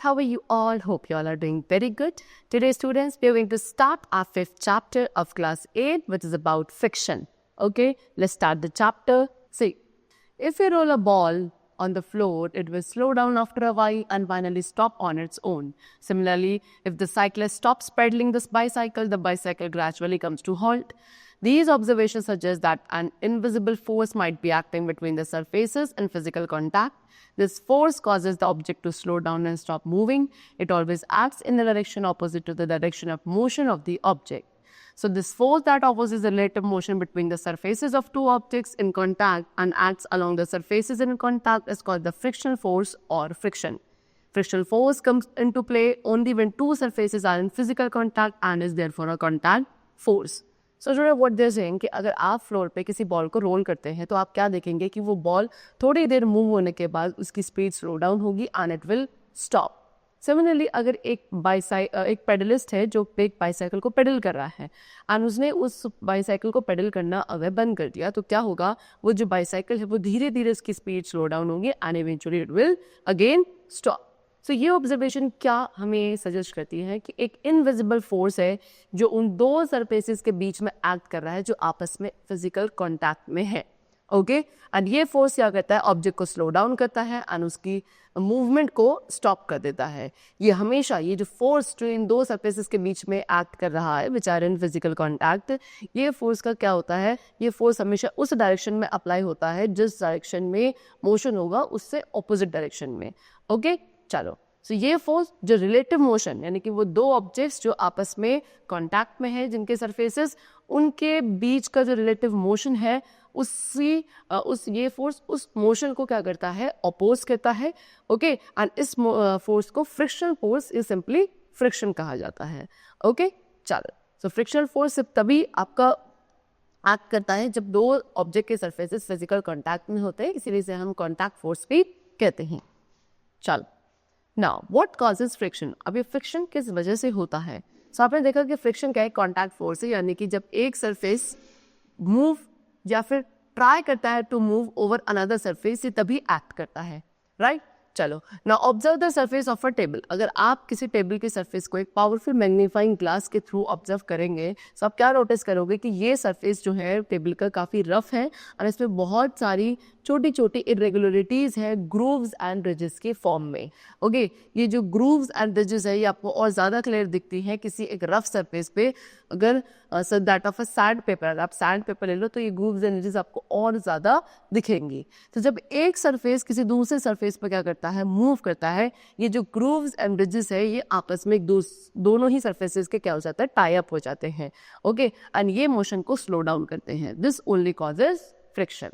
how are you all? Hope you all are doing very good. Today, students, we are going to start our 5th chapter of class 8, which is about friction. Okay, let's start the chapter. See, if you roll a ball on the floor, it will slow down after a while and finally stop on its own. Similarly, if the cyclist stops pedaling this bicycle, the bicycle gradually comes to halt. These observations suggest that an invisible force might be acting between the surfaces in physical contact. This force causes the object to slow down and stop moving. It always acts in the direction opposite to the direction of motion of the object. So this force that opposes the relative motion between the surfaces of two objects in contact and acts along the surfaces in contact is called the frictional force or friction. Frictional force comes into play only when two surfaces are in physical contact and is therefore a contact force. So what they're saying कि अगर आप floor पे किसी ball को role करते हैं तो आप क्या देखेंगे कि वो बॉल थोड़ी देर मूव होने के बाद उसकी स्पीड स्लो डाउन होगी and it will stop. Similarly अगर एक पेडलिस्ट है जो एक बाईसाइकिल को पेडल कर रहा है एंड उसने उस बाईसाइकिल को पेडल करना अगर बंद कर दिया तो क्या होगा, वो जो बाईसाइकिल है वो धीरे धीरे उसकी स्पीड स्लो डाउन होगी and eventually it will again stop. तो ये ऑब्जर्वेशन क्या हमें सजेस्ट करती है कि एक इनविजिबल फोर्स है जो उन दो सरफेसेस के बीच में एक्ट कर रहा है जो आपस में फिजिकल कांटेक्ट में है. ओके, एंड ये फोर्स क्या करता है, ऑब्जेक्ट को स्लो डाउन करता है एंड उसकी मूवमेंट को स्टॉप कर देता है. ये हमेशा ये जो फोर्स जो इन दो सरफेसेस के बीच में एक्ट कर रहा है which are in physical contact, ये फोर्स का क्या होता है, ये फोर्स हमेशा उस डायरेक्शन में अप्लाई होता है जिस डायरेक्शन में मोशन होगा उससे ऑपोजिट डायरेक्शन में. ओके, चलो. सो ये फोर्स जो रिलेटिव मोशन यानी कि वो दो ऑब्जेक्ट्स जो आपस में कांटेक्ट में है जिनके सरफेसेस, उनके बीच का जो रिलेटिव मोशन है ये फोर्स उस मोशन को क्या करता है, अपोज करता है. ओके, एंड इस फोर्स को frictional force is simply friction कहा जाता है. ओके, चलो. सो फ्रिक्शनल फोर्स सिर्फ तभी आपका एक्ट करता है जब दो ऑब्जेक्ट के सरफेसेस फिजिकल कांटेक्ट में होते हैं, इसीलिए इसे हम कांटेक्ट फोर्स भी कहते हैं. चलो, नाउ व्हाट कॉजेज फ्रिक्शन. अब ये फ्रिक्शन किस वजह से होता है. सो आपने देखा कि फ्रिक्शन क्या है, कांटेक्ट फोर्स है, यानी कि जब एक सरफेस मूव या फिर ट्राई करता है to move over another surface, ये तभी एक्ट करता है. राइट, चलो. Now observe the surface of a table. अगर आप किसी टेबल के सरफेस को एक पावरफुल मैग्नीफाइंग ग्लास के थ्रू ऑब्जर्व करेंगे तो आप क्या नोटिस करोगे कि ये सरफेस जो है टेबल का काफ़ी रफ है और इसमें बहुत सारी छोटी छोटी इरेगुलरिटीज है ग्रूव्स एंड रिजेस के फॉर्म में. ओके, ये जो ग्रूव्स एंड रिजेस है ये आपको और ज़्यादा क्लियर दिखती है किसी एक रफ सरफेस पे. अगर that of a sand paper, अगर आप सैंड पेपर ले लो तो ये ग्रूव्स एंड रिजेस आपको और ज़्यादा दिखेंगी. तो जब एक सरफेस किसी दूसरे सरफेस पर क्या करता है, मूव करता है, ये जो ग्रूव्स एंड रिजेस है ये आपस में दोनों ही सरफेसेस के क्या हो जाता है, टाई अप हो जाते हैं. ओके, एंड ये मोशन को स्लो डाउन करते हैं. This only causes friction.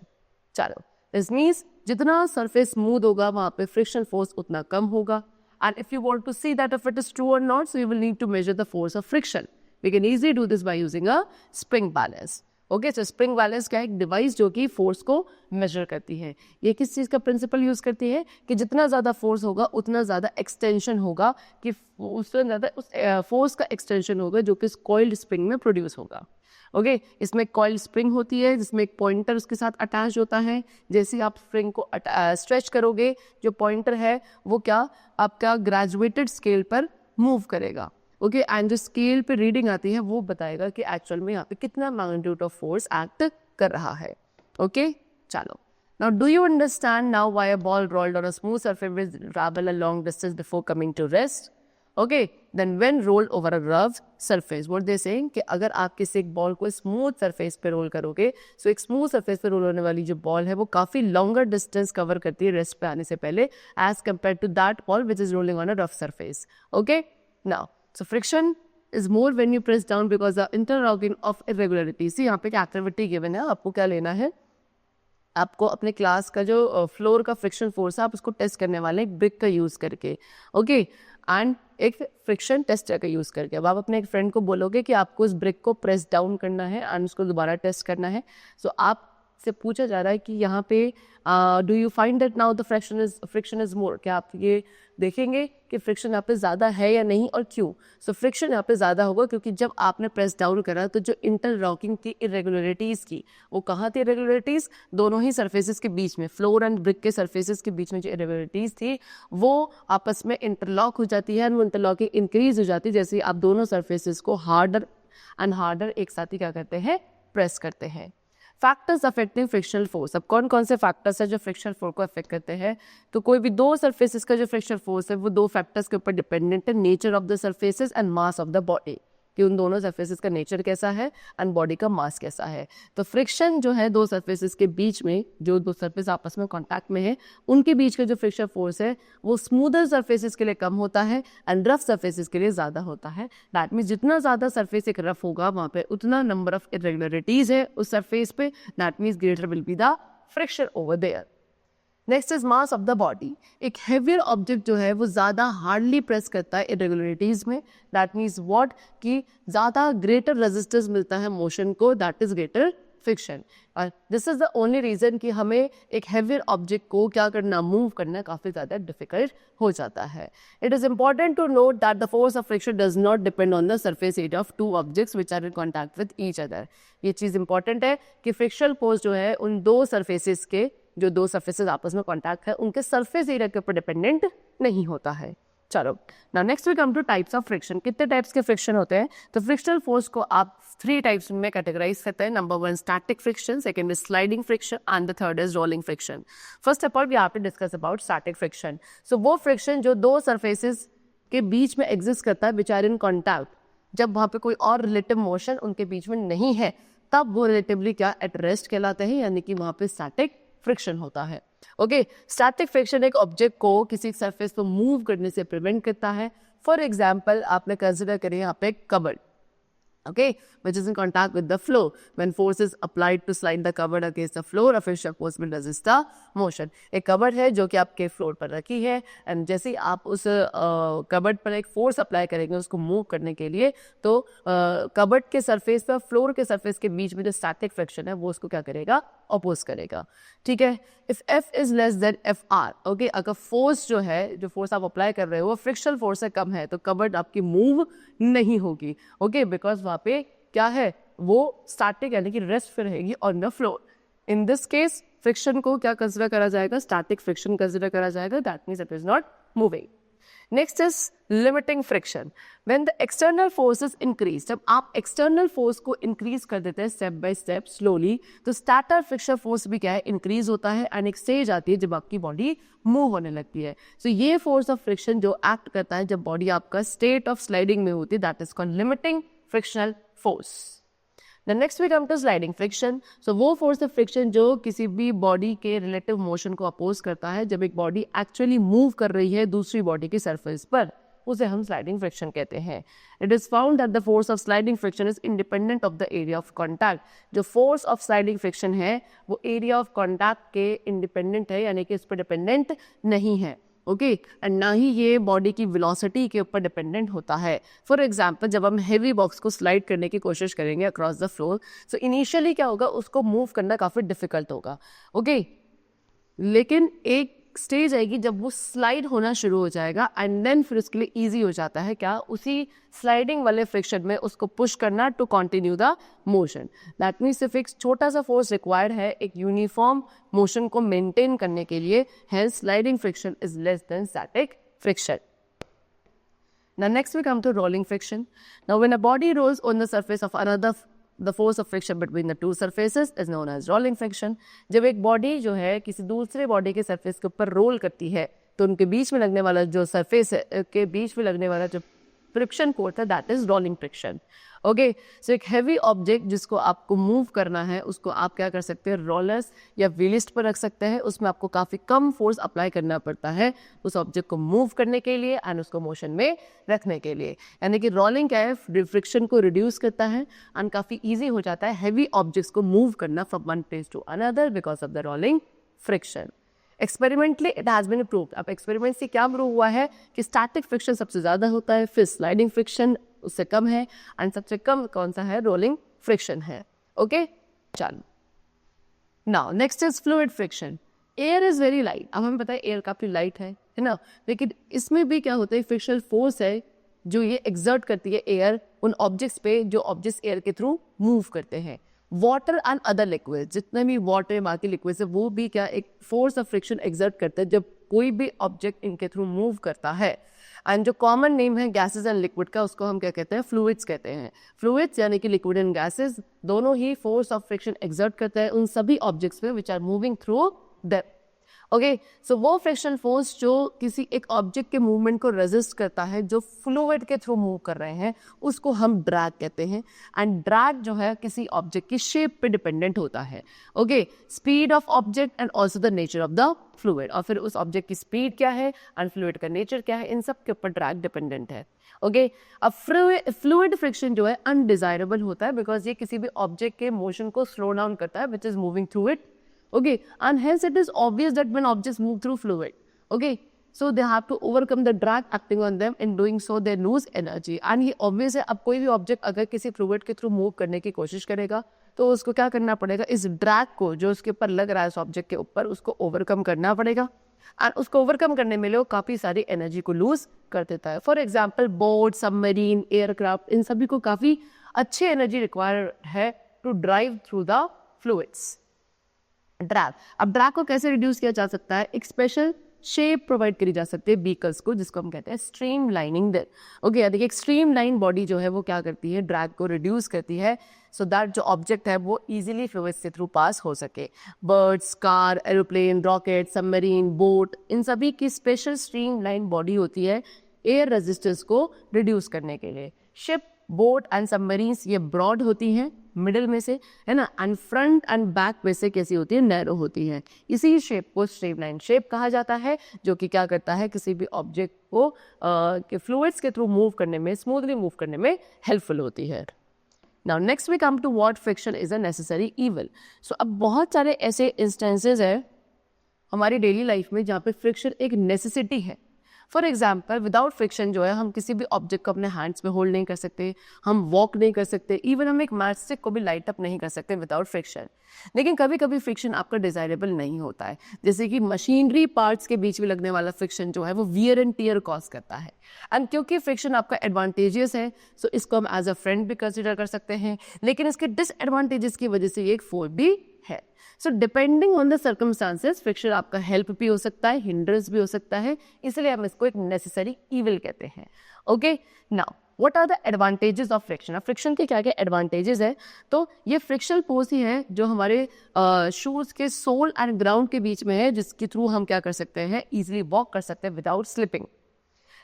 चलो, दिस मीन्स जितना सरफेस स्मूथ होगा वहाँ पे फ्रिक्शन फोर्स उतना कम होगा. And if you want to see that if it is true और not, so you will need to measure the force of friction. We can easily do this by using a spring balance. Okay, so spring balance क्या है, एक device जो कि force को major करती है. ये किस चीज़ का प्रिंसिपल यूज़ करती है कि जितना ज़्यादा फोर्स होगा उतना ज़्यादा एक्सटेंशन होगा, कि उससे ज़्यादा उस फोर्स का एक्सटेंशन होगा जो कि इस कॉइल्ड स्प्रिंग में प्रोड्यूस होगा. ओके, इसमें कॉइल स्प्रिंग होती है जिसमें एक पॉइंटर उसके साथ अटैच होता है. जैसे आप स्प्रिंग को स्ट्रेच करोगे, जो पॉइंटर है वो क्या आपका ग्रेजुएटेड स्केल पर मूव करेगा. ओके, एंड जो स्केल पे रीडिंग आती है वो बताएगा कि एक्चुअल में यहाँ पे कितना मैग्नीट्यूड ऑफ फोर्स एक्ट कर रहा है. ओके, चलो. Now do you understand now why a ball rolled on a smooth surface will travel a long distance before coming to rest. Okay, then when rolled over a rough surface, what they saying कि अगर आप किसी एक ball को smooth surface पे role करोगे, सो एक smooth surface पे रोल होने वाली जो बॉल है वो काफ़ी लॉन्गर डिस्टेंस कवर करती है रेस्ट पे आने से पहले as compare to that ball which is rolling on a rough surface. Okay, now so friction is more when you press down because the interlocking of irregularities. यहाँ पे एक activity given है, आपको क्या लेना है, आपको अपने क्लास का जो फ्लोर का फ्रिक्शन फोर्स है आप उसको टेस्ट करने वाले एक ब्रिक का यूज़ करके. ओके, एंड एक फ्रिक्शन टेस्टर का यूज़ करके. अब आप अपने एक फ्रेंड को बोलोगे कि आपको उस ब्रिक को प्रेस डाउन करना है एंड उसको दोबारा टेस्ट करना है. सो आप आपसे पूछा जा रहा है कि यहाँ पे do you find that now the friction is more, क्या आप ये देखेंगे कि फ्रिक्शन यहाँ पे ज़्यादा है या नहीं और क्यों? सो फ्रिक्शन यहाँ पे ज़्यादा होगा क्योंकि जब आपने प्रेस डाउन करा तो जो इंटरलॉकिंग थी इरेगुलरिटीज़ की, वो कहाँ थी इरेगुलरिटीज़? दोनों ही सरफेसेस के बीच में, फ्लोर एंड ब्रिक के सरफेसेस के बीच में जो इरेगुलरिटीज़ थी वो आपस में इंटरलॉक हो जाती है एंड वो इंटरलॉकिंग इंक्रीज हो जाती है जैसे आप दोनों सरफेसेस को हार्डर एंड हार्डर एक साथ ही क्या करते हैं, प्रेस करते हैं। फैक्टर्स अफेक्टिंग फ्रिक्शनल फोर्स, अब कौन कौन से फैक्टर्स है जो फ्रिक्शनल फोर्स को अफेक्ट करते हैं? तो कोई भी दो सरफेसेस का जो फ्रिक्शनल फोर्स है वो दो फैक्टर्स के ऊपर डिपेंडेंट है, nature of the surfaces and mass of the body, कि उन दोनों सरफेसेस का नेचर कैसा है एंड बॉडी का मास कैसा है। तो फ्रिक्शन जो है दो सरफेसेस के बीच में, जो दो सरफेस आपस में कांटेक्ट में है उनके बीच का जो फ्रिक्शन फोर्स है वो स्मूदर सरफेसेस के लिए कम होता है एंड रफ सरफेसेस के लिए ज़्यादा होता है। दैट मीन्स जितना ज़्यादा सरफेस एक रफ होगा वहाँ पे उतना नंबर ऑफ इरेगुलरिटीज़ है उस सरफेस पे, that means greater will be the friction over there. Next is mass of the body, एक हेवियर ऑब्जेक्ट जो है वो ज़्यादा हार्डली प्रेस करता है इरेगुलरिटीज़ में, दैट मीन्स व्हाट कि ज़्यादा ग्रेटर रेजिस्टेंस मिलता है मोशन को, दैट इज ग्रेटर फ्रिक्शन। और this is the only reason कि हमें एक हेवियर ऑब्जेक्ट को क्या करना, मूव करना काफ़ी ज़्यादा डिफिकल्ट हो जाता है। It is important to note that the force of friction does not depend on the surface area of two objects which are in contact with each other. ये चीज़ इंपॉर्टेंट है कि फ्रिक्शनल फोर्स जो है उन दो सरफेसेस के, जो दो सरफेसेस आपस में कांटेक्ट है उनके सरफेस एरिया के ऊपर डिपेंडेंट नहीं होता है। चलो now next we come to types of friction. कितने टाइप्स के फ्रिक्शन होते हैं? तो फ्रिक्शनल फोर्स को आप 3 टाइप्स में कैटेगराइज करते हैं। Number 1 static friction, second is sliding friction and the third is rolling friction. First of all we have to discuss about static friction. So वो फ्रिक्शन जो दो सरफेसेस के बीच में एग्जिस्ट करता है विच आर इन कॉन्टैक्ट, जब वहाँ पे कोई और रिलेटिव मोशन उनके बीच में नहीं है तब वो रिलेटिवली क्या, एट रेस्ट कहलाते हैं, यानी कि वहाँ पे स्टैटिक फ्रिक्शन होता है। ओके, स्टैटिक फ्रिक्शन एक ऑब्जेक्ट को किसी सरफेस पर मूव करने से प्रिवेंट करता है। फॉर एग्जाम्पल आपने कंसिडर करें यहाँ पे cupboard, okay, which is in contact with the floor. When force is applied to slide the cupboard against the floor, a friction force will resist the motion. एक cupboard है जो कि आपके floor पर रखी है एंड जैसे ही आप उस कबर्ड पर एक फोर्स अप्लाई करेंगे उसको मूव करने के लिए, तो कबर्ड के सरफेस पर फ्लोर के सरफेस के बीच में जो स्टैटिक फ्रिक्शन है वो उसको क्या करेगा, अपोज करेगा। ठीक है, if F is less then FR, okay, अगर फोर्स जो है, जो फोर्स आप अप्लाई कर रहे हो वो फ्रिक्शनल फोर्स से कम है तो कबर्ड आपकी मूव नहीं होगी। ओके, बिकॉज वहाँ पे क्या है, वो स्टैटिक यानी कि रेस्ट पे रहेगी on the floor. In this case friction को क्या कंसिडर करा जाएगा, स्टैटिक फ्रिक्शन कंसिडर करा जाएगा, that means it is not moving. Next is limiting friction. When the external forces increase, जब आप एक्सटर्नल फोर्स को इंक्रीज कर देते हैं स्टेप बाय स्टेप स्लोली, तो स्टैटर फ्रिक्शन फोर्स भी क्या है, इंक्रीज होता है एंड एक स्टेज आती है जब आपकी बॉडी मूव होने लगती है। सो ये फोर्स ऑफ फ्रिक्शन जो एक्ट करता है जब बॉडी आपका स्टेट ऑफ स्लाइडिंग में होती है, that is called limiting frictional force. The next we come to sliding friction. So वो force of friction जो किसी भी बॉडी के रिलेटिव मोशन को अपोज करता है, जब एक बॉडी एक्चुअली मूव कर रही है दूसरी बॉडी के सरफेस पर, उसे हम स्लाइडिंग फ्रिक्शन कहते हैं। It is found that the force of sliding friction is independent of the area of contact. जो फोर्स ऑफ स्लाइडिंग फ्रिक्शन है वो एरिया ऑफ कॉन्टैक्ट के इंडिपेंडेंट है, यानी कि इस पर डिपेंडेंट नहीं है। ओके, एंड ना ही ये बॉडी की वेलोसिटी के ऊपर डिपेंडेंट होता है। फॉर एग्जाम्पल जब हम हेवी बॉक्स को स्लाइड करने की कोशिश करेंगे across the floor, so initially क्या होगा, उसको मूव करना काफ़ी डिफिकल्ट होगा। ओके, लेकिन एक स्टेज आएगी जब वो स्लाइड होना शुरू हो जाएगा एंड देन फिर उसके लिए ईजी हो जाता है क्या, उसी स्लाइडिंग वाले फ्रिक्शन में उसको पुश करना to continue the motion. That means सिर्फ एक छोटा सा फोर्स रिक्वायर्ड है एक यूनिफॉर्म मोशन को मेंटेन करने के लिए, hence sliding friction is less then static friction. Now next we come to rolling friction. Now when a body rolls on the surface of another, the force of friction between the two surfaces is known as rolling friction. जब एक body जो है किसी दूसरे body के surface के ऊपर role करती है तो उनके बीच में लगने वाला जो सरफेस है के बीच में लगने वाला जो फ्रिक्शन फोर्स है, that is rolling friction. Okay, so एक हैवी ऑब्जेक्ट जिसको आपको मूव करना है उसको आप क्या कर सकते हैं, रोलर्स या व्हीलिस्ट पर रख सकते हैं। उसमें आपको काफ़ी कम फोर्स अप्लाई करना पड़ता है उस ऑब्जेक्ट को मूव करने के लिए एंड उसको मोशन में रखने के लिए। यानी कि रोलिंग क्या है, फ्रिक्शन को रिड्यूस करता है एंड काफ़ी ईजी हो जाता है हैवी ऑब्जेक्ट्स को मूव करना from one place to another because of the rolling friction. Experimentally it has been proved, अब एक्सपेरिमेंट से क्या प्रूव हुआ है कि स्टैटिक फ्रिक्शन सबसे ज़्यादा होता है, फिर स्लाइडिंग फ्रिक्शन उससे कम है एंड सबसे कम कौन सा है, रोलिंग फ्रिक्शन है। ओके, चलो now next is fluid friction. Air is very light. अब हमें पता है एयर काफी लाइट है ना, लेकिन इसमें भी क्या होता है, फ्रिक्शनल फोर्स है जो ये एक्सर्ट करती है एयर उन ऑब्जेक्ट्स पे जो ऑब्जेक्ट्स एयर के थ्रू मूव करते हैं. वाटर एंड अदर लिक्विड, जितने भी वाटर बाकी लिक्विड्स है वो भी क्या एक फोर्स ऑफ फ्रिक्शन एक्सर्ट करते हैं जब कोई भी ऑब्जेक्ट इनके थ्रू मूव करता है. एंड जो कॉमन नेम है गैसेस एंड लिक्विड का, उसको हम क्या कहते हैं, फ्लूइड्स कहते हैं. फ्लूइड्स यानी कि लिक्विड एंड गैसेस दोनों ही फोर्स ऑफ फ्रिक्शन एक्सर्ट करते हैं उन सभी ऑब्जेक्ट्स पे which are moving through them. Okay, so वो फ्रिक्शन फोर्स जो किसी एक ऑब्जेक्ट के मूवमेंट को रेजिस्ट करता है जो फ्लूइड के थ्रू मूव कर रहे हैं, उसको हम ड्रैग कहते हैं. एंड ड्रैग जो है किसी ऑब्जेक्ट की शेप पे डिपेंडेंट होता है. Okay, speed of object and also the nature of the fluid, और फिर उस ऑब्जेक्ट की स्पीड क्या है एंड फ्लूइड का नेचर क्या है, इन सब के ऊपर ड्रैग डिपेंडेंट है. ओके, अब फ्लूइड फ्रिक्शन जो है अनडिजायरेबल होता है बिकॉज ये किसी भी ऑब्जेक्ट के मोशन को स्लो डाउन करता है which is moving through it. Okay, and hence it is obvious that when objects move through fluid, okay, so they have to overcome the drag acting on them. In doing so, they lose energy. And ये obvious है, अब कोई भी object अगर किसी fluid के through move करने की कोशिश करेगा तो उसको क्या करना पड़ेगा, इस ड्रैग को जो उसके ऊपर लग रहा है, इस ऑब्जेक्ट के ऊपर, उसको ओवरकम करना पड़ेगा. एंड उसको ओवरकम करने में वो काफ़ी सारी एनर्जी को लूज कर देता है. For example boat, submarine, aircraft, इन सभी को काफ़ी अच्छी एनर्जी रिक्वायर है to drive through the fluids. Drag, अब ड्रैग को कैसे रिड्यूस किया जा सकता है, एक स्पेशल शेप प्रोवाइड करी जा सकती है व्हीकल्स को जिसको हम कहते हैं स्ट्रीम लाइनिंग. ओके, देखिए एक स्ट्रीम लाइन बॉडी जो है वो क्या करती है, ड्रैग को रिड्यूस करती है सो दैट जो ऑब्जेक्ट है वो इजीली फ्लूइड्स के थ्रू पास हो सके. Birds, car, aeroplane, rocket, submarine, boat, इन सभी की स्पेशल स्ट्रीम लाइन बॉडी होती है एयर रेजिस्टेंस को रिड्यूस करने के लिए. शिप, बोट एंड सबमरीन्स ये ब्रॉड होती हैं मिडिल में से, है ना, एंड फ्रंट एंड बैक में से कैसी होती है, नैरो होती है. इसी शेप को स्ट्रीमलाइन शेप कहा जाता है जो कि क्या करता है, किसी भी ऑब्जेक्ट को के फ्लूइड्स के थ्रू मूव करने में, स्मूथली मूव करने में हेल्पफुल होती है. Now next we come to what friction is a necessary evil. So अब बहुत सारे ऐसे इंस्टेंसेस है हमारी डेली लाइफ में जहाँ पे फ्रिक्शन एक नेसेसिटी है. फॉर एग्जाम्पल विदाउट फ्रिक्शन जो है हम किसी भी ऑब्जेक्ट को अपने हैंड्स में होल्ड नहीं कर सकते, हम वॉक नहीं कर सकते, इवन हम एक मैच स्टिक को भी लाइट अप नहीं कर सकते विदाउट फ्रिक्शन. लेकिन कभी कभी फ्रिक्शन आपका डिजायरेबल नहीं होता है, जैसे कि मशीनरी पार्ट्स के बीच में लगने वाला फ्रिक्शन जो है वो वियर एंड टियर कॉज करता है. एंड क्योंकि फ्रिक्शन आपका एडवांटेजियस है सो इसको हम एज अ फ्रेंड भी कंसिडर कर सकते हैं, लेकिन इसके डिसएडवांटेजेस की वजह से ये एक फोर भी है. So depending on the circumstances friction आपका हेल्प भी हो सकता है, हिंड्रेंस भी हो सकता है, इसलिए हम इसको एक नेसेसरी इविल कहते हैं. Okay, now what are the advantages of friction. अब फ्रिक्शन के क्या क्या एडवांटेजेस है, तो ये फ्रिक्शनल फोर्स ही है जो हमारे शूज के सोल एंड ग्राउंड के बीच में है जिसके थ्रू हम क्या कर सकते हैं, इजिली वॉक कर सकते हैं without slipping.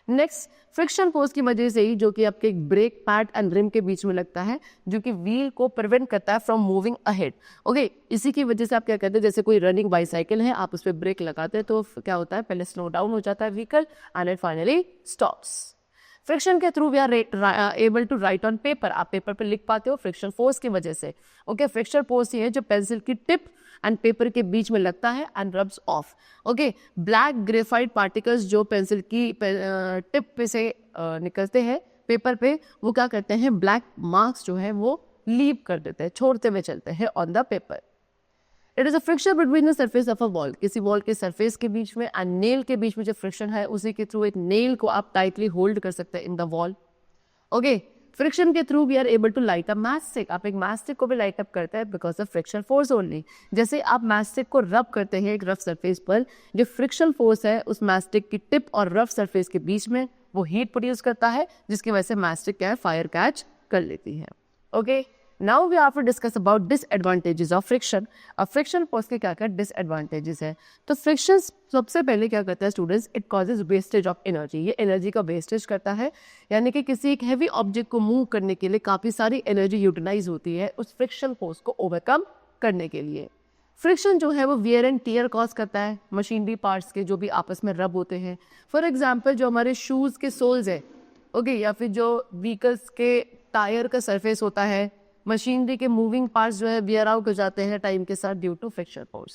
Next, friction force की वजह से ही जो कि आपके एक ब्रेक पैड एंड रिम के बीच में लगता है जो कि व्हील को प्रिवेंट करता है फ्रॉम मूविंग अहेड. ओके, इसी की वजह से आप क्या कहते हैं, जैसे कोई रनिंग बाईसाइकिल है, आप उस पर ब्रेक लगाते हैं तो क्या होता है, पहले स्लो डाउन हो जाता है vehicle and it finally stops. Friction के through we are able to write on paper, आप पेपर पे लिख पाते हो फ्रिक्शन फोर्स की वजह से. ओके, फ्रिक्शन फोर्स ही है जो पेंसिल की टिप एंड पेपर के बीच में लगता है and rubs of. Okay, black graphite particles जो पेंसिल की टिप पे से निकलते हैं पेपर पे, वो क्या करते हैं, ब्लैक मार्क्स जो है वो लीव कर देते हैं, छोड़ते हुए चलते हैं on the paper. It is a friction between the surface of a wall, किसी वॉल के सरफेस के बीच में एंड नेल के बीच में जो फ्रिक्शन है उसी के थ्रू एक नेल को आप टाइटली होल्ड कर सकते हैं in the wall. Okay, friction के through we are able to light up match stick, आप एक मैच स्टिक को भी लाइट अप करते हैं because of friction force only. जैसे आप मैच स्टिक को रब करते हैं एक रफ सरफेस पर, जो फ्रिक्शन फोर्स है उस मैच स्टिक की टिप और रफ सरफेस के बीच में वो हीट प्रोड्यूस करता है जिसकी वजह से मैच स्टिक क्या है, फायर कैच कर लेती है. Okay, now we have to discuss about disadvantages of friction. अब फ्रिक्शन फोर्स के क्या क्या डिसएडवांटेजेस है, तो फ्रिक्शन सबसे पहले क्या करता है students, it causes wastage of energy, ये एनर्जी का वेस्टेज करता है. यानी कि किसी एक हैवी ऑब्जेक्ट को मूव करने के लिए काफ़ी सारी एनर्जी यूटिलाइज होती है उस फ्रिक्शन फोर्स को ओवरकम करने के लिए. फ्रिक्शन जो है वो वियर एंड टियर कॉज करता है मशीनरी पार्ट्स के जो भी आपस में रब होते हैं. फॉर एग्जाम्पल जो हमारे शूज़ के सोल्स है, ओके, या फिर जो व्हीकल्स के टायर का सरफेस होता है, मशीनरी के मूविंग पार्ट्स जो है वियर आउट हो जाते हैं टाइम के साथ due to friction force.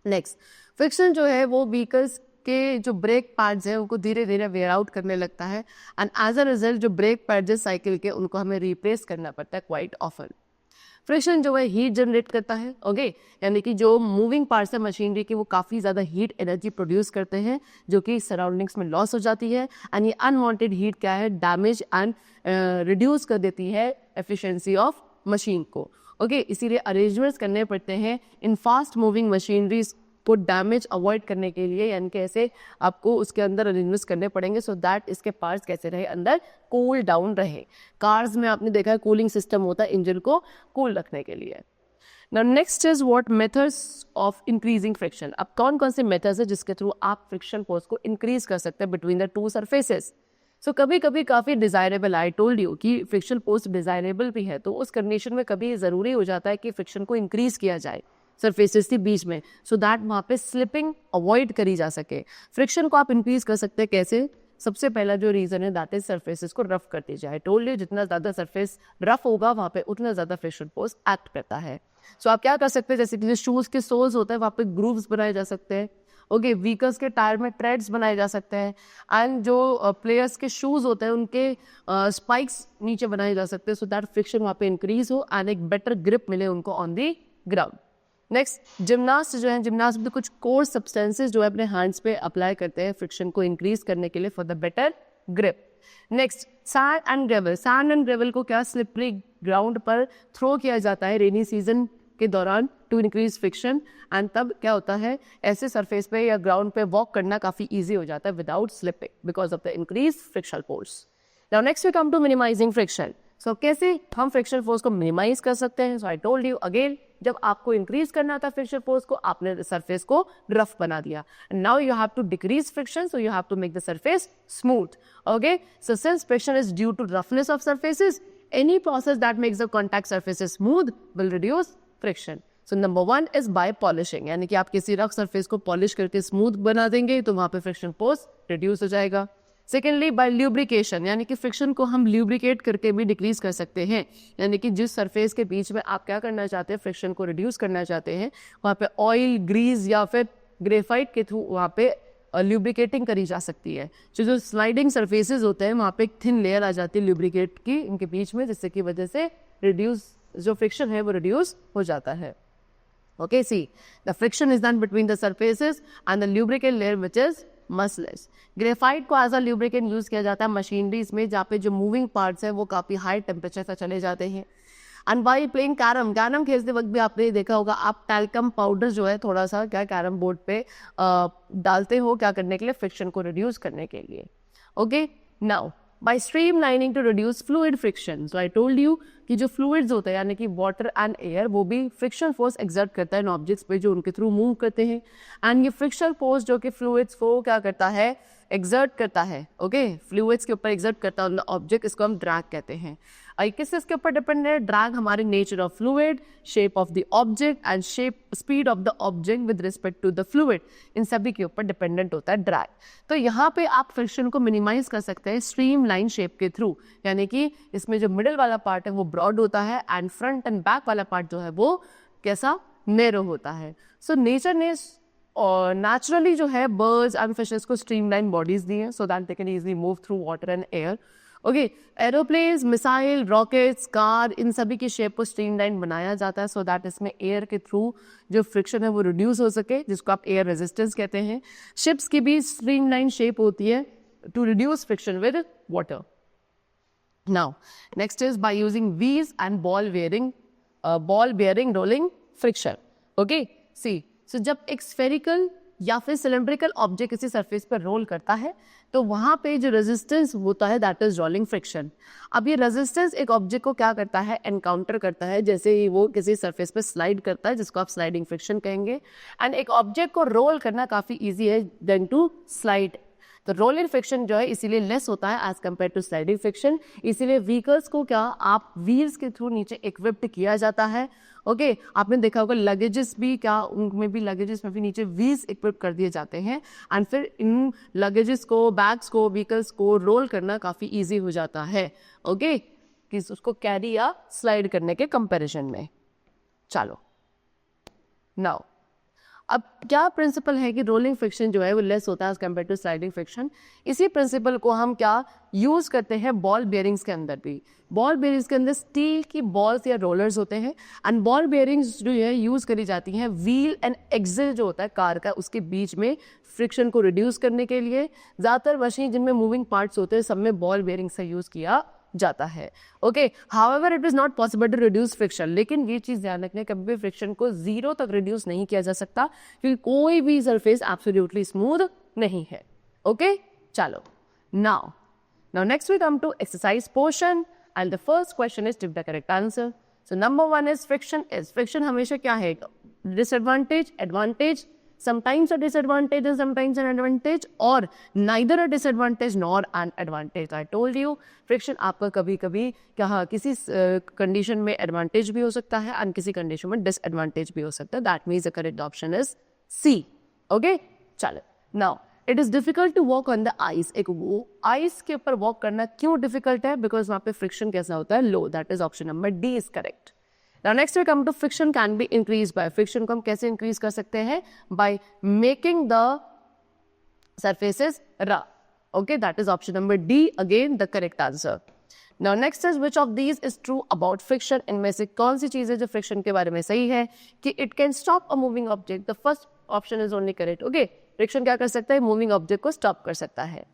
Next, friction जो है वो व्हीकल्स के जो ब्रेक पैड्स हैं उनको धीरे धीरे वेयर आउट करने लगता है एंड एज अ रिजल्ट जो ब्रेक पैड्स है साइकिल के उनको हमें रिप्लेस करना पड़ता है क्वाइट ऑफन. फ्रिक्शन जो है हीट जनरेट करता है, ओके, यानी कि जो मूविंग पार्ट्स है मशीनरी की वो काफ़ी ज़्यादा हीट एनर्जी प्रोड्यूस करते हैं जो कि सराउंडिंग्स में लॉस हो जाती है, एंड ये अनवांटेड हीट क्या है, डैमेज एंड रिड्यूस कर देती है एफिशिएंसी ऑफ मशीन को, ओके। इसीलिए अरेंजमेंट्स करने पड़ते हैं इन फास्ट मूविंग मशीनरीज को डैमेज अवॉइड करने के लिए, यानी कि ऐसे आपको उसके अंदर अरेंजमेंट्स करने पड़ेंगे सो दैट इसके पार्ट्स कैसे रहे, अंदर कूल डाउन रहे। कार्स में आपने देखा है कूलिंग सिस्टम होता है इंजन को कूल रखने के लिए। Now next is what methods of increasing friction. अब कौन कौन से मेथड्स है जिसके थ्रू आप फ्रिक्शन फोर्स को इंक्रीज कर सकते हैं बिटवीन द टू सरफेसेस। सो कभी कभी काफ़ी डिज़ायरेबल, आई टोल्ड यू कि फ्रिक्शन फोर्स डिज़ायरेबल भी है, तो उस कंडीशन में कभी ज़रूरी हो जाता है कि फ्रिक्शन को इंक्रीज किया जाए सरफेसेस के बीच में, सो दैट वहाँ पे स्लिपिंग अवॉइड करी जा सके। फ्रिक्शन को आप इंक्रीज कर सकते हैं कैसे? सबसे पहला जो रीज़न है दैट इज सरफेसेस को रफ कर दीजिए। आई टोल्ड यू जितना ज़्यादा सरफेस रफ होगा वहाँ पे उतना ज़्यादा फ्रिक्शन फोर्स एक्ट करता है। सो आप क्या कर सकते हैं, जैसे कि जो शूज़ के सोल्स होते हैं वहाँ पे ग्रूव्स बनाए जा सकते हैं, ओके। व्हीकल्स के टायर में ट्रेड्स बनाए जा सकते हैं, एंड जो प्लेयर्स के शूज़ होते हैं उनके स्पाइक्स नीचे बनाए जा सकते हैं सो दैट फ्रिक्शन वहाँ पे इंक्रीज हो एंड एक बेटर ग्रिप मिले उनको on the ground. Next, gymnast जो है, जिमनास्ट में कुछ कोर सब्सटेंसेस जो है अपने हैंड्स पे अप्लाई करते हैं फ्रिक्शन को इंक्रीज करने के लिए for the better grip. Next, sand and gravel. Sand and gravel को क्या स्लिपरी ग्राउंड पर थ्रो किया जाता है रेनी सीजन के दौरान टू इंक्रीज फ्रिक्शन, एंड तब क्या होता है ऐसे सरफेस पे या ग्राउंड पे वॉक करना काफ़ी ईजी हो जाता है without slipping because of the increase frictional force. Now next we come to minimising friction. So कैसे हम फ्रिक्शन फोर्स को मिनिमाइज कर सकते हैं? So I told you again, जब आपको इंक्रीज करना था फ्रिक्शन फोर्स को, आपने सरफेस को रफ बना दिया, now you have to decrease friction, so you have to make the surface smooth, okay. So since friction is due to roughness of surfaces, any process that makes the contact surfaces smooth will reduce friction. So number one is by polishing, यानी कि आप किसी rough surface को polish करके smooth बना देंगे तो वहां पे फ्रिक्शन फोर्स रिड्यूस हो जाएगा। सेकेंडली, बाय ल्यूब्रिकेशन, यानी कि फ्रिक्शन को हम ल्यूब्रिकेट करके भी डिक्रीज कर सकते हैं, यानी कि जिस सरफेस के बीच में आप क्या करना चाहते हैं, फ्रिक्शन को रिड्यूस करना चाहते हैं, वहाँ पे ऑयल, ग्रीस या फिर ग्रेफाइट के थ्रू वहाँ पे ल्यूब्रिकेटिंग करी जा सकती है। जो स्लाइडिंग सरफेसेस होते हैं वहाँ पे एक थिन लेयर आ जाती है ल्यूब्रिकेट की इनके बीच में, जिससे की वजह से रिड्यूस जो फ्रिक्शन है वो रिड्यूस हो जाता है, okay. See the friction is done between the surfaces and the lubricate layer which is massless. Graphite को एज अ ल्यूब्रिकेंट यूज किया जाता है मशीनरीज में जहाँ पे जो मूविंग पार्ट्स हैं वो काफ़ी हाई टेम्परेचर तक चले जाते हैं। And by playing carrom, carrom खेलते वक्त भी आपने देखा होगा, आप टैल्कम पाउडर जो है थोड़ा सा क्या कैरम बोर्ड पे डालते हो, क्या करने के लिए, फ्रिक्शन को रिड्यूस करने के लिए, okay. Now by streamlining to reduce fluid friction. So I told you कि जो फ्लूइड्स होते हैं यानी कि वाटर एंड एयर, वो भी फ्रिक्शन फोर्स एक्सर्ट करता है इन ऑब्जेक्ट्स पे जो उनके थ्रू मूव करते हैं, एंड ये फ्रिक्शन फोर्स जो कि फ्लूइड्स को क्या करता है, एक्सर्ट करता है, ओके। फ्लूइड्स के ऊपर एक्सर्ट करता है ऑब्जेक्ट, इसको हम ड्रैग कहते हैं। किस इसके ऊपर डिपेंड है? ड्रैग हमारे nature of fluid, shape of the object and shape speed of the object with respect to the fluid, इन सभी के ऊपर डिपेंडेंट होता है ड्रैग। तो यहाँ पे आप फ्रिक्शन को मिनिमाइज कर सकते हैं स्ट्रीम लाइन शेप के थ्रू, यानी कि इसमें जो मिडिल वाला पार्ट है वो ब्रॉड होता है एंड फ्रंट एंड बैक वाला पार्ट जो है वो कैसा, नैरो होता है। सो नेचर ने और नेचुरली जो है बर्ड्स एंड फिशेस को स्ट्रीमलाइन बॉडीज दी हैं so that they can easily move through water and air, okay. Aeroplanes, missile, rockets, car, इन सभी की शेप को स्ट्रीमलाइन बनाया जाता है सो दैट इसमें एयर के थ्रू जो फ्रिक्शन है वो रिड्यूस हो सके, जिसको आप एयर रेजिस्टेंस कहते हैं। शिप्स की भी स्ट्रीमलाइन शेप होती है to reduce friction with water. Now next is by using wheels and ball bearing rolling friction, okay. See so जब एक स्फेरिकल या फिर सिलेंड्रिकल ऑब्जेक्ट किसी सरफेस पर रोल करता है तो वहाँ पे जो रेजिस्टेंस होता है दैट इज रोलिंग फ्रिक्शन। अब ये रेजिस्टेंस एक ऑब्जेक्ट को क्या करता है, एनकाउंटर करता है जैसे ही वो किसी सरफेस पे स्लाइड करता है, जिसको आप स्लाइडिंग फ्रिक्शन कहेंगे। एंड एक ऑब्जेक्ट को रोल करना काफ़ी ईजी है देन टू स्लाइड, तो रोलिंग फ्रिक्शन जो है इसीलिए लेस होता है as compare to sliding friction. इसीलिए व्हीकल्स को क्या आप व्हील्स के थ्रू नीचे इक्विप्ड किया जाता है, ओके। आपने देखा होगा लगेजेस भी क्या, उनमें भी लगेजेस में भी नीचे व्हील्स इक्विप कर दिए जाते हैं एंड फिर इन लगेजेस को, बैग्स को, व्हीकल्स को रोल करना काफ़ी ईजी हो जाता है, ओके, कि उसको कैरी या स्लाइड करने के कंपेरिजन में। चलो नाउ अब क्या प्रिंसिपल है कि रोलिंग फ्रिक्शन जो है वो लेस होता है कंपेयर टू स्लाइडिंग फ्रिक्शन। इसी प्रिंसिपल को हम क्या यूज करते हैं बॉल बेयरिंग्स के अंदर भी। बॉल बेयरिंग्स के अंदर स्टील की बॉल्स या रोलर्स होते हैं एंड बॉल बेयरिंग्स जो है यूज करी जाती हैं व्हील एंड एक्सिल जो होता है कार का उसके बीच में फ्रिक्शन को रिड्यूस करने के लिए। ज़्यादातर मशीन जिनमें मूविंग पार्ट्स होते हैं सब में बॉल बेयरिंग्स का यूज किया जाता है। Okay, however it is not possible to reduce friction, लेकिन ये चीज ध्यान रखने कभी भी फ्रिक्शन को जीरो तक रिड्यूस नहीं किया जा सकता क्योंकि कोई भी सरफेस एब्सोल्युटली स्मूथ नहीं है। ओके, चलो now next we come to exercise portion and the first question is give the correct answer. So number one is friction हमेशा क्या है, disadvantage, advantage, sometimes a disadvantage and sometimes an advantage or neither a disadvantage nor an advantage. I told you friction आपका कभी कभी क्या किसी condition में advantage भी हो सकता है और किसी कंडीशन में डिसएडवांटेज भी हो सकता है। That means the correct option is C. Okay, चलो now it is difficult to walk on the ice. एक वो आइस के ऊपर वॉक करना क्यों डिफिकल्ट है, बिकॉज वहां पे फ्रिक्शन कैसा होता है, low. That is option number D is correct. Now next we come to friction can be increased by, friction को हम कैसे increase कर सकते हैं, by making the surfaces rough. Okay, that is option number D, again the correct answer. Now next is which of these is true about friction. इनमें से कौन सी चीज है जो friction के बारे में सही है कि it can stop a moving object. The first option is only correct. Okay, friction क्या कर सकता है, मूविंग ऑब्जेक्ट को स्टॉप कर सकता है।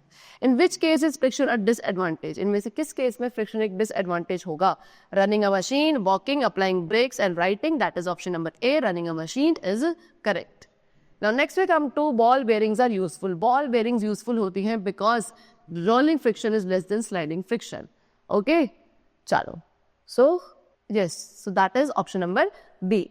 In which case is friction a disadvantage, इनमें से किस केस में फ्रिक्शन एक डिसएडवांटेज होगा, running a machine, walking, applying brakes and writing. That is option number A, running a machine is correct. Now next we come to ball bearings are useful. Ball bearings useful होती हैं because rolling friction is less than sliding friction. Okay, चलो, so yes, so that is option number B.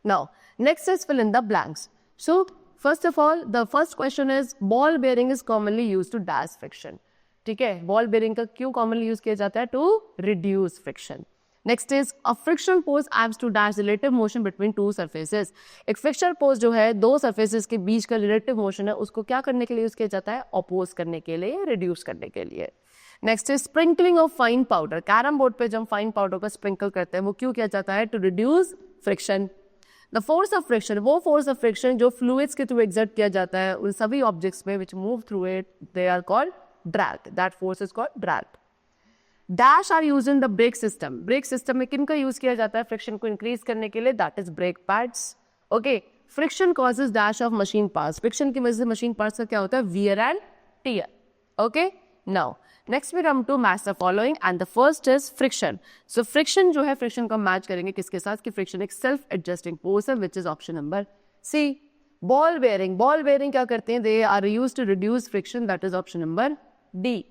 Now next is fill in the blanks. So first of all, the first question is ball bearing is commonly used to dash friction. ठीक है, ball bearing का क्यों commonly use किया जाता है, to reduce friction. Next is a frictional force acts to dash relative motion between two surfaces. एक frictional force जो है दो सरफेसेस के बीच का रिलेटिव मोशन है उसको क्या करने के लिए यूज किया जाता है, अपोज करने के लिए, रिड्यूस करने के लिए। Next is sprinkling of fine powder. Carrom board पे जब फाइन पाउडर को स्प्रिंकल करते हैं वो क्यों किया जाता है, to reduce friction. The force of friction, वो फोर्स ऑफ फ्रिक्शन जो फ्लूइड्स के थ्रू एक्सर्ट किया जाता है उन सभी ऑब्जेक्ट्स में which move through it, they are called drag. That force is called drag. Dash are use in the brake system. Brake system में किन का यूज किया जाता है फ्रिक्शन को इंक्रीज करने के लिए, that is brake pads. Okay, friction causes dash of machine parts. फ्रिक्शन की वजह से मशीन पार्ट्स का क्या होता है, wear and tear. Okay, now next we come to match the following and the first is friction. So friction जो है, फ्रिक्शन को मैच करेंगे किसके साथ, कि फ्रिक्शन एक सेल्फ एडजस्टिंग फोर्स है which is option number C. Ball bearing, ball bearing क्या करते हैं, they are use to reduce friction, that is option number D.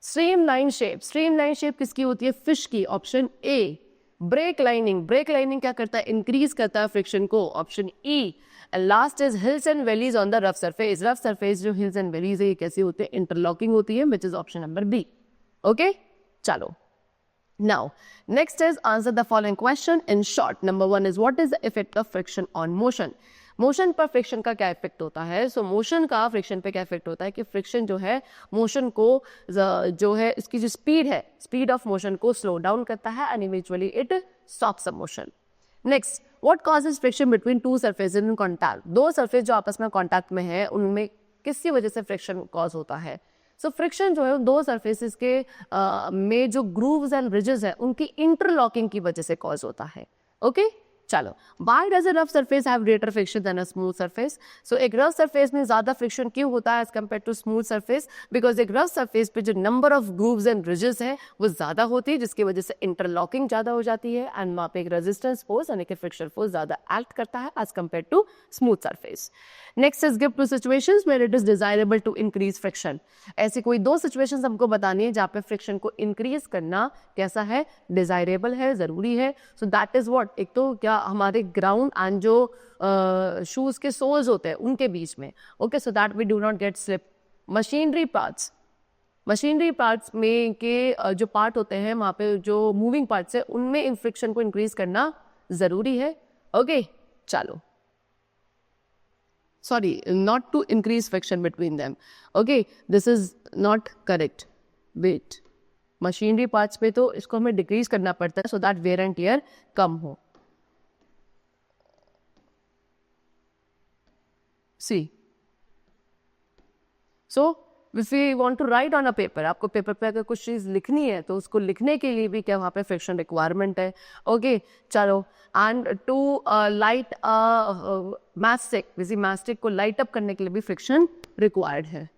Streamline shape, streamline shape किसकी होती है, फिश की, option A. Brake lining, brake lining क्या करता है, इंक्रीज करता है फ्रिक्शन को, option E. And last is hills and valleys on the rough surface. Rough surface जो हिल्स एंड वैलीज है ये कैसी होती है, इंटरलॉकिंग होती है, which is option number B. Okay, चलो, now next is answer the following question in short. Number one is what is the effect of friction on motion. Motion पर friction का क्या इफेक्ट होता है, सो मोशन का friction पे क्या effect होता है कि फ्रिक्शन जो है मोशन को जो है इसकी जो स्पीड है, स्पीड ऑफ मोशन को स्लो डाउन करता है and eventually it stops the motion. Next, what causes friction between two surfaces in contact. दो सरफेस जो आपस में कॉन्टैक्ट में है उनमें किसकी वजह से फ्रिक्शन कॉज होता है, सो फ्रिक्शन जो है दो सरफेसेस के में जो ग्रूव्स एंड रिजेस है उनकी इंटरलॉकिंग की वजह से कॉज होता है। ओके, चलो, why does a rough surface have greater friction than a smooth surface. So एक रफ सरफेस में ज्यादा फ्रिक्शन क्यों होता है as compare to smooth surface, because एक रफ सरफेस पे जो number of grooves and ridges है वो ज्यादा होती है जिसकी वजह से इंटरलॉकिंग ज्यादा हो जाती है एंड वहां पे एक रेजिस्टेंस फोर्स यानी कि फ्रिक्शन फोर्स ज्यादा एक्ट करता है as compare to smooth surface. Next is give to situations where it is desirable to increase friction. ऐसी कोई दो सिचुएशंस हमको बतानी है जहां पे फ्रिक्शन को इंक्रीज करना कैसा है, डिजायरेबल है, जरूरी है। सो दैट इज व्हाट, एक तो क्या हमारे ग्राउंड एंड जो शूज के सोल्स होते हैं उनके बीच में। Okay, so that we do not get slip. Machinery parts, machinery parts में के जो पार्ट होते हैं वहां पे जो मूविंग पार्ट्स है उनमें इन फ्रिक्शन को इंक्रीज करना जरूरी है। ओके, चलो, sorry, not to increase friction between them. Okay, this is not correct. Wait, machinery parts पे तो इसको हमें डिक्रीज करना पड़ता है so that wear and tear कम हो। See so if you want to write on a paper, आपको पेपर पे अगर कुछ चीज़ लिखनी है तो उसको लिखने के लिए भी क्या वहाँ पे फ्रिक्शन रिक्वायरमेंट है. ओके चलो, एंड टू लाइट मास्टिक, किसी मास्टिक को लाइट अप करने के लिए भी फ्रिक्शन रिक्वायर्ड है.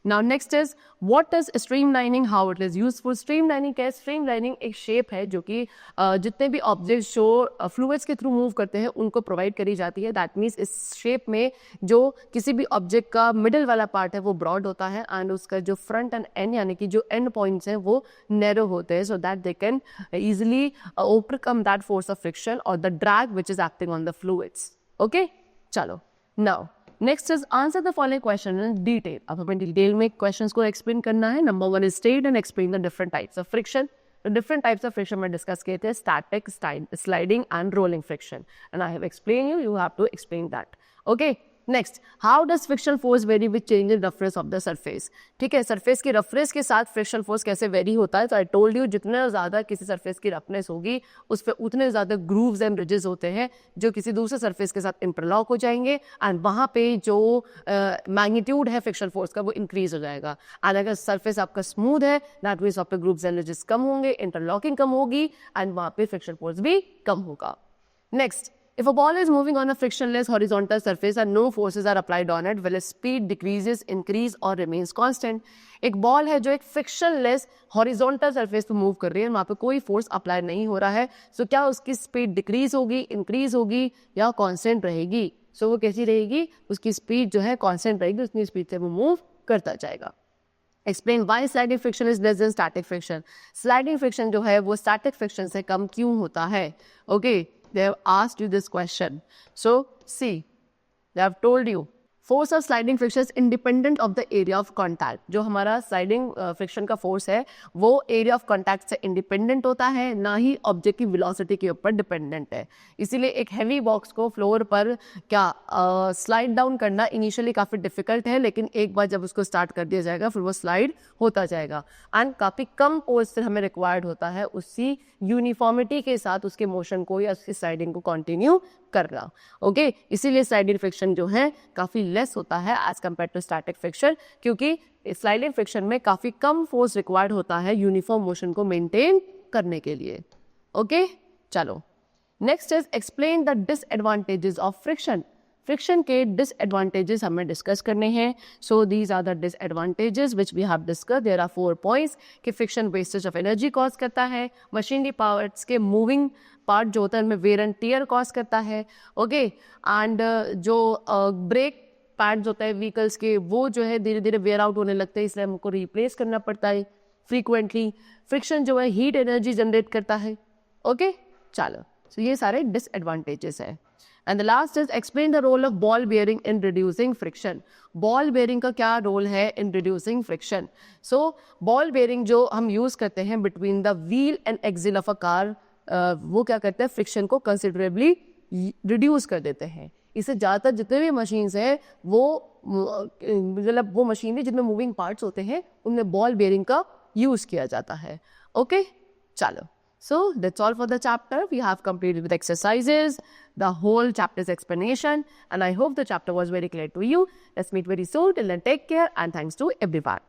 Now next is what is streamlining, how it is useful. Streamlining क्या है? Streamlining एक शेप है जो कि जितने भी ऑब्जेक्ट्स जो फ्लूइड्स के थ्रू मूव करते हैं उनको प्रोवाइड करी जाती है. दैट मीन्स इस शेप में जो किसी भी ऑब्जेक्ट का मिडिल वाला पार्ट है वो ब्रॉड होता है एंड उसका जो फ्रंट एंड एंड यानी कि जो एंड पॉइंट्स हैं वो नैरो होते हैं, so that they can easily overcome that force of friction और the drag which is acting on the fluids. Okay चलो, now next is answer the following question in detail. अब हमें detail में questions को explain करना है. Number 1 is state and explain the different types of friction. Different types of friction में discuss किए थे, static, sliding and rolling friction, and I have explain you have to explain that. Okay next, how does friction force vary with change in roughness of the surface. ठीक है, surface की roughness के साथ friction force कैसे very होता है. तो आई told you जितना ज़्यादा किसी सरफेस की रफनेस होगी उस पर उतने ज़्यादा ग्रूव्स एंड ब्रिजेस होते हैं जो किसी दूसरे सरफेस के साथ इंटरलॉक हो जाएंगे एंड वहाँ पे जो मैग्नीट्यूड है फ्रिक्शन फोर्स का वो इंक्रीज हो जाएगा. एंड अगर सरफेस आपका स्मूथ है दैट मीन्स वहाँ पे ग्रूव्स एंड ब्रिजेस कम होंगे, इंटरलॉकिंग कम होगी एंड वहाँ पे फ्रिक्शन फोर्स भी कम होगा. Next, if a ball is moving on a frictionless horizontal surface and no forces are applied on it, will its speed decreases, increase or remains constant. एक ball है जो एक frictionless horizontal surface पे move कर रही है, वहाँ पे कोई फोर्स अप्लाई नहीं हो रहा है, सो क्या उसकी स्पीड डिक्रीज होगी, इंक्रीज होगी या कांस्टेंट रहेगी. सो वो कैसी रहेगी, उसकी स्पीड जो है कांस्टेंट रहेगी, उतनी स्पीड से वो मूव करता जाएगा. Explain why sliding friction is less then static friction. Sliding friction जो है वो स्टैटिक फ्रिक्शन से कम क्यों होता है. Okay they have asked you this question. So see, they have told you force of sliding friction is independent of the area of contact. जो हमारा sliding friction का force है वो area of contact से independent होता है, ना ही object की velocity के ऊपर dependent है. इसीलिए एक heavy box को floor पर क्या slide down करना initially काफ़ी difficult है, लेकिन एक बार जब उसको start कर दिया जाएगा फिर वो slide होता जाएगा. and काफ़ी कम force से हमें required होता है उसी uniformity के साथ उसके motion को या उसकी sliding को continue करना. ओके इसीलिए स्लाइडिंग फ्रिक्शन जो है काफ़ी लेस होता है as compare to static friction, क्योंकि स्लाइडिंग फ्रिक्शन में काफ़ी कम फोर्स रिक्वायर्ड होता है यूनिफॉर्म मोशन को मेंटेन करने के लिए. ओके चलो, next is explain the disadvantages of friction. Friction के डिसएडवांटेजेस हमें डिस्कस करने हैं. So these are the disadvantages which we have discuss. There are 4 points कि friction wastage of energy cause करता है, मशीनरी पार्ट्स के मूविंग पार्ट जो होता है उनमें वेयर एंड टियर कॉज करता है. ओके एंड जो ब्रेक पैड्स होता है व्हीकल्स के वो जो है धीरे धीरे वेयर आउट होने लगते हैं, इसलिए हमको रिप्लेस करना पड़ता है फ्रीक्वेंटली. फ्रिक्शन जो है हीट एनर्जी जनरेट करता है. ओके चलो, सो ये सारे डिसएडवांटेजेस है. And the last is explain the role of ball bearing in reducing friction. Ball bearing का क्या रोल है in reducing friction. So ball bearing जो हम यूज करते हैं between the wheel and axle of a car, वो क्या करते हैं फ्रिक्शन को कंसिडरेबली रिड्यूस कर देते हैं. इससे ज़्यादातर जितने भी मशीन्स हैं वो मतलब वो मशीनरी जिनमें मूविंग पार्ट्स होते हैं उनमें बॉल बेयरिंग का यूज़ किया जाता है. ओके चलो, so that's all for the chapter. We have completed with exercises the whole chapter's explanation, and I hope the chapter was very clear to you. Let's meet very soon. Till then, take care and thanks to everyone.